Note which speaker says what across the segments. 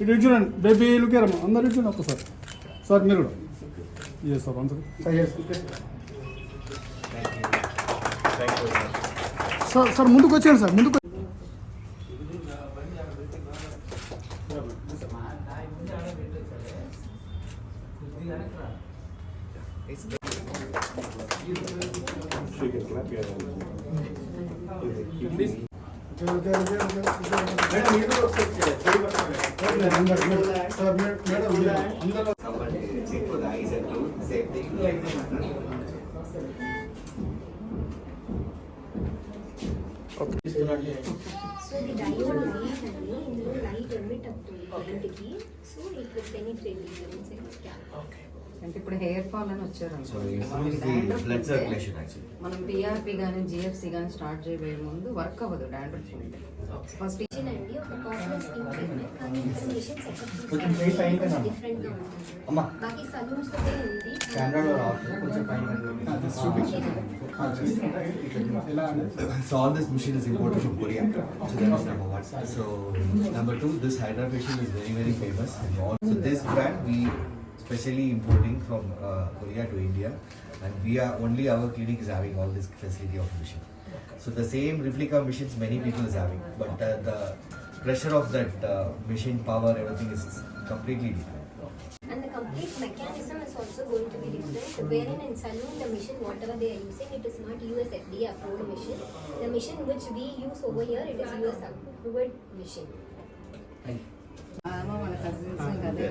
Speaker 1: ఇటు చూడండి బేబీ లుకేరమ్మా అందరు చూడండి ఒక్కసారి సార్ మీరు కూడా సార్ అందరు సార్ సార్ ముందుకు వచ్చాను సార్ ముందుకు
Speaker 2: So the diode light and ఇందులో లైట్ ఎమిట్ అవుతుంది కరెంట్కి so it will penetrate the scalp.
Speaker 3: Okay. అంటే ఇప్పుడు హెయిర్ ఫాల్ అని వచ్చారు మనం టీఆర్పీ కానీ జిఎఫ్సి కానీ స్టార్ట్ చేయబోయే ముందు వర్క్ అవ్వదు డాండ్రఫ్ ఉంటే ఫస్ట్
Speaker 2: అండి ఒక కాస్ట్లెస్ స్కిన్ ట్రీట్మెంట్ కానీ ఇన్ఫర్మేషన్ సెటప్ డిఫరెంట్ గా ఉంటుంది. బాకీ సలూన్స్ లో ఉంది
Speaker 4: So all this machine is imported from Korea. So that is number one. So number two, this Hydra facial is very very famous. So this brand we specially importing from Korea to India, and we are only our clinic is having all this facility of machine. So the same replica machines many people is having, but the pressure of that machine power everything is completely different.
Speaker 2: And the complete mechanism is also going to be different. Wherein in saloon the machine whatever they are using it is not US FDA approved machine. The machine which we use over here it is US approved machine.
Speaker 3: మన cousins అదే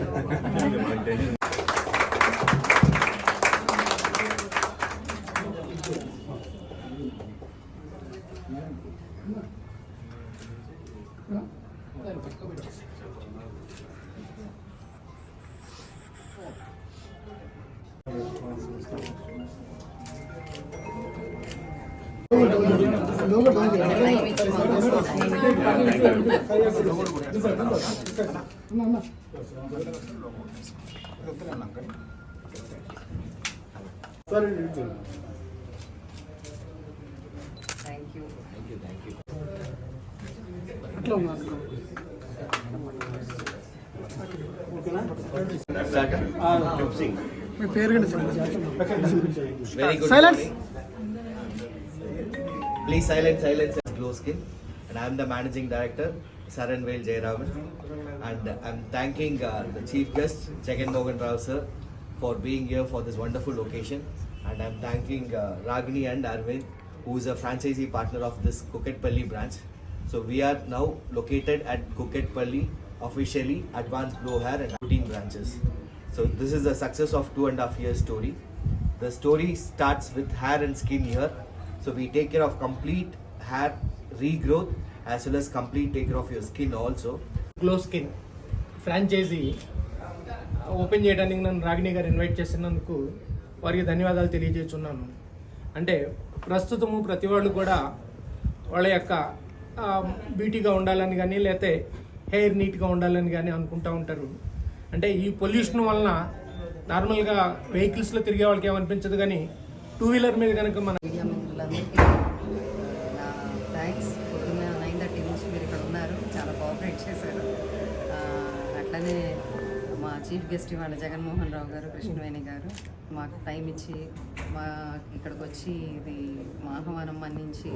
Speaker 1: అట్లా ఉన్నారు మీ పేరు కూడా చెప్పండి. Silence.
Speaker 4: Please silence Glow Skin, and I am the managing director, Saranvel Jayaraman, and I am thanking the chief guest Jagan Mohan Rao sir for being here for this wonderful occasion, and I am thanking Ragini and Arvind, who is a franchisee partner of this Kukatpalli branch. So we are now located at Kukatpalli, officially Advanced Glow Hair and 14 branches. So this is the success of 2.5 years story. The story starts with hair and skin here. So we take care of complete hair regrowth as well as complete take care of your skin also.
Speaker 5: Glow skin franchise open చేయడానికి నన్ను రాగిణి గారు invite చేసినందుకు వారికి ధన్యవాదాలు తెలియజేస్తున్నాను. అంటే ప్రస్తుతము ప్రతి వాళ్ళు కూడా వాళ్ళ యొక్క బ్యూటీగా ఉండాలని కానీ లేకపోతే హెయిర్ నీట్గా ఉండాలని కానీ అనుకుంటూ ఉంటారు. అంటే ఈ పొల్యూషన్ వలన నార్మల్గా వెహికల్స్లో తిరిగే వాళ్ళకి ఏమనిపించదు, కానీ టూ వీలర్ మీద కనుక మన
Speaker 3: మీడియా మిత్రులందరికీ థ్యాంక్స్. పొద్దున్న 9:30 నుంచి మీరు ఇక్కడ ఉన్నారు, చాలా కోఆపరేట్ చేశారు. అట్లనే మా చీఫ్ గెస్ట్ ఇవాళ జగన్మోహన్ రావు గారు, కృష్ణవేణి గారు మాకు టైం ఇచ్చి మా ఇక్కడికి వచ్చి ఇది మా ఆహ్వానం మన్నించి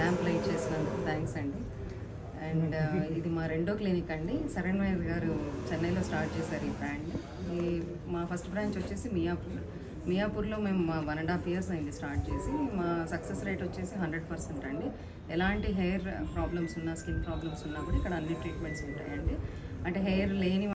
Speaker 3: ల్యాంప్ లైట్ చేసినందుకు థ్యాంక్స్ అండి. అండ్ ఇది మా రెండో క్లినిక్ అండి. సరణ్వేద్ గారు చెన్నైలో స్టార్ట్ చేశారు ఈ బ్రాండ్. మా ఫస్ట్ బ్రాంచ్ వచ్చేసి మియాపూర్లో మేము 1.5 years అయింది స్టార్ట్ చేసి. మా సక్సెస్ రేట్ వచ్చేసి 100% అండి. ఎలాంటి హెయిర్ ప్రాబ్లమ్స్ ఉన్నా, స్కిన్ ప్రాబ్లమ్స్ ఉన్నా కూడా ఇక్కడ అన్ని ట్రీట్మెంట్స్ ఉంటాయండి. అంటే హెయిర్ లేని